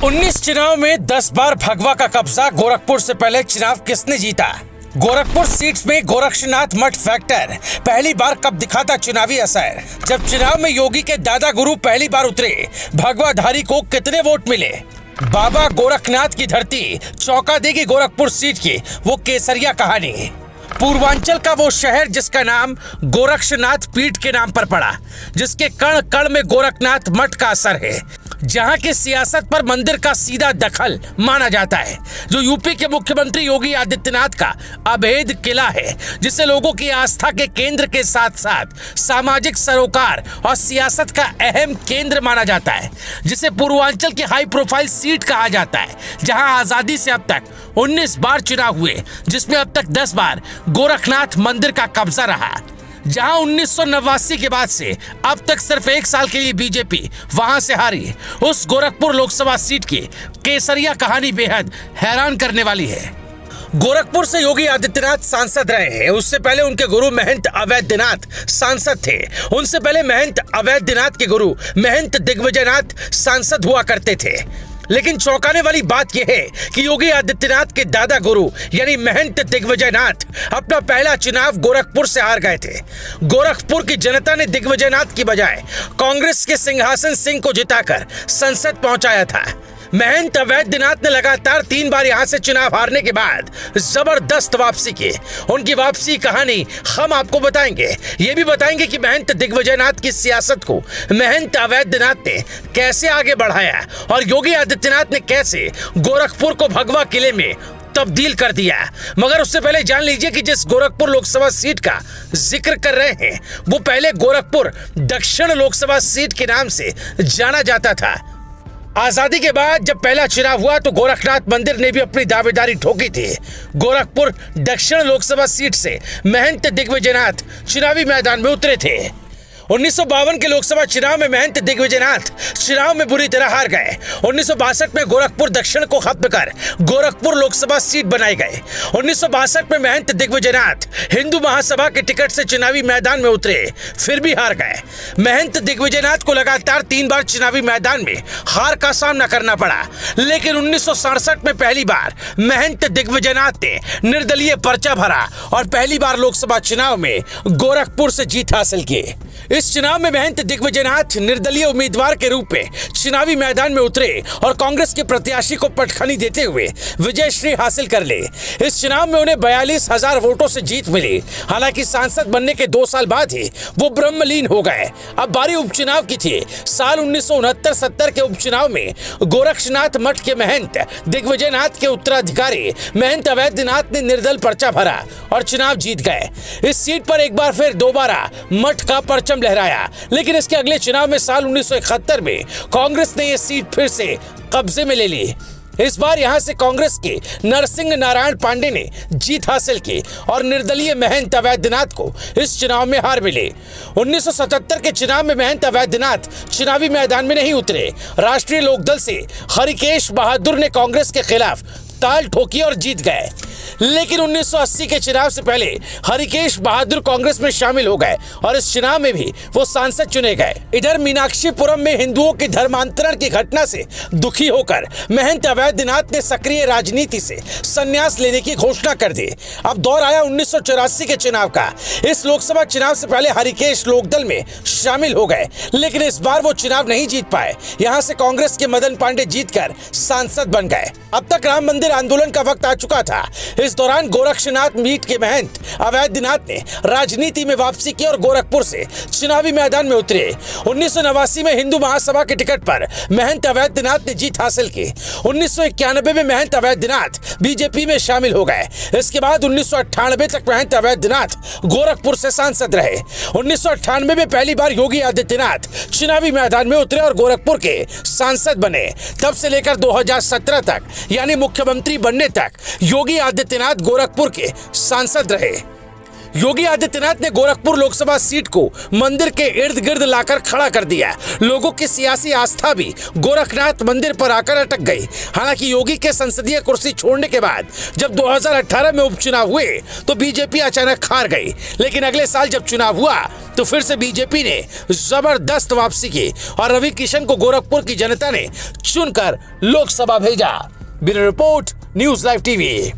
19 चुनाव में 10 बार भगवा का कब्जा। गोरखपुर से पहले चुनाव किसने जीता? गोरखपुर सीट्स में गोरक्षनाथ मठ फैक्टर पहली बार कब दिखाता चुनावी असर? जब चुनाव में योगी के दादा गुरु पहली बार उतरे, भगवाधारी को कितने वोट मिले? बाबा गोरखनाथ की धरती चौंका देगी गोरखपुर सीट की वो केसरिया कहानी। पूर्वांचल का वो शहर जिसका नाम गोरक्षनाथ पीठ के नाम पर पड़ा, जिसके कण कण में गोरखनाथ मठ का असर है, जहां की सियासत पर मंदिर का सीधा दखल माना जाता है, जो यूपी के मुख्यमंत्री योगी आदित्यनाथ का अभेद किला है, जिसे लोगों की आस्था के केंद्र के साथ साथ सामाजिक सरोकार और सियासत का अहम केंद्र माना जाता है, जिसे पूर्वांचल की हाई प्रोफाइल सीट कहा जाता है, जहां आजादी से अब तक 19 बार चुनाव हुए, जिसमें अब तक 10 बार गोरखनाथ मंदिर का कब्जा रहा, जहां 1989 के बाद से अब तक सिर्फ 1 साल के लिए बीजेपी वहां से हारी। उस गोरखपुर लोकसभा सीट की केसरिया कहानी बेहद हैरान करने वाली है। गोरखपुर से योगी आदित्यनाथ सांसद रहे हैं। उससे पहले उनके गुरु महंत अवैधनाथ सांसद थे। उनसे पहले महंत अवैधनाथ के गुरु महंत दिग्विजयनाथ सांसद हुआ करते थे। लेकिन चौंकाने वाली बात यह है कि योगी आदित्यनाथ के दादा गुरु यानी महंत दिग्विजयनाथ अपना पहला चुनाव गोरखपुर से हार गए थे। गोरखपुर की जनता ने दिग्विजयनाथ की बजाय कांग्रेस के सिंहासन सिंह को जिताकर संसद पहुंचाया था। महंत अवैधनाथ ने लगातार 3 बार यहां से चुनाव हारने के बाद जबरदस्त वापसी की। उनकी वापसी कहानी हम आपको बताएंगे। ये भी बताएंगे कि महंत दिग्विजयनाथ की सियासत को महंत अवैधनाथ ने कैसे आगे बढ़ाया और योगी आदित्यनाथ ने कैसे गोरखपुर को भगवा किले में तब्दील कर दिया। मगर उससे पहले जान लीजिए कि जिस गोरखपुर लोकसभा सीट का जिक्र कर रहे हैं, वो पहले गोरखपुर दक्षिण लोकसभा सीट के नाम से जाना जाता था। आजादी के बाद जब पहला चुनाव हुआ तो गोरखनाथ मंदिर ने भी अपनी दावेदारी ठोकी थी। गोरखपुर दक्षिण लोकसभा सीट से महंत दिग्विजयनाथ चुनावी मैदान में उतरे थे। 1952 के लोकसभा चुनाव में महंत दिग्विजयनाथ चुनाव में बुरी तरह हार गए। 1962 में गोरखपुर दक्षिण को खत्म कर गोरखपुर लोकसभा सीट बनाई गई। 1962 में महंत दिग्विजयनाथ हिंदू महासभा के टिकट से चुनावी मैदान में उतरे, फिर भी हार गए। महंत दिग्विजयनाथ को लगातार 3 बार चुनावी मैदान में हार का सामना करना पड़ा। लेकिन 1967 में पहली बार महंत दिग्विजयनाथ ने निर्दलीय पर्चा भरा और पहली बार लोकसभा चुनाव में गोरखपुर से जीत हासिल की। इस चुनाव में महंत दिग्विजयनाथ निर्दलीय उम्मीदवार के रूप में चुनावी मैदान में उतरे और कांग्रेस के प्रत्याशी को पटखनी देते हुए विजयश्री हासिल कर ली। इस चुनाव में उन्हें 42,000 वोटों से जीत मिली। हालांकि सांसद बनने के 2 साल बाद ही वो ब्रह्मलीन हो गए। अब बारी उपचुनाव की थी। साल 1969-70 के उपचुनाव में गोरक्षनाथ मठ के महंत दिग्विजयनाथ के उत्तराधिकारी महंत अवैधनाथ ने निर्दल पर्चा भरा और चुनाव जीत गए। इस सीट पर एक बार फिर दोबारा मठ का परचम लहराया। लेकिन इसके अगले चुनाव में साल 1971 में कांग्रेस ने यह सीट फिर से कब्जे में ले ली। इस बार यहां से कांग्रेस के नरसिंह नारायण पांडे ने जीत हासिल की और निर्दलीय महंत अवैधनाथ को इस चुनाव में हार मिली। 1977 के चुनाव में महंत अवैधनाथ चुनावी मैदान में नहीं उतरे। राष्ट्रीय लोकदल से हरिकेश बहादुर ने कांग्रेस के खिलाफ ताल ठोकी और जीत गए। लेकिन 1980 के चुनाव से पहले हरिकेश बहादुर कांग्रेस में शामिल हो गए और इस चुनाव में भी वो सांसद चुने गए। इधर मीनाक्षीपुरम में हिंदुओं के धर्मांतरण की घटना से दुखी होकर महंत अवैधनाथ ने सक्रिय राजनीति से संन्यास लेने की घोषणा कर दी। अब दौर आया 1984 के चुनाव का। इस लोकसभा चुनाव से पहले हरिकेश लोकदल में शामिल हो गए, लेकिन इस बार वो चुनाव नहीं जीत पाए। यहाँ से कांग्रेस के मदन पांडे जीतकर सांसद बन गए। अब तक राम मंदिर आंदोलन का वक्त आ चुका था। इस दौरान गोरक्षनाथ मीट के महंत अवैधनाथ ने राजनीति में वापसी की और गोरखपुर से चुनावी मैदान में उतरे। 1989 में हिंदू महासभा के टिकट पर महंत अवैधनाथ ने जीत हासिल की। 1991 में महंत अवैधनाथ बीजेपी में शामिल हो गए। इसके बाद 1998 तक महंत अवैधनाथ गोरखपुर से सांसद रहे। 1998 में पहली बार योगी आदित्यनाथ चुनावी मैदान में उतरे और गोरखपुर के सांसद बने। तब से लेकर 2017 तक यानी मुख्यमंत्री बनने तक योगी आदित्यनाथ गोरखपुर के सांसद रहे। योगी आदित्यनाथ ने गोरखपुर लोकसभा सीट को मंदिर के इर्द गिर्द लाकर खड़ा कर दिया। लोगों की सियासी आस्था भी गोरखनाथ मंदिर पर आकर अटक गई। हालांकि योगी के संसदीय कुर्सी छोड़ने के बाद जब 2018 में उपचुनाव हुए तो बीजेपी अचानक हार गई, लेकिन अगले साल जब चुनाव हुआ तो फिर से बीजेपी ने जबरदस्त वापसी की और रवि किशन को गोरखपुर की जनता ने चुनकर लोकसभा भेजा। Bureau report, news live TV.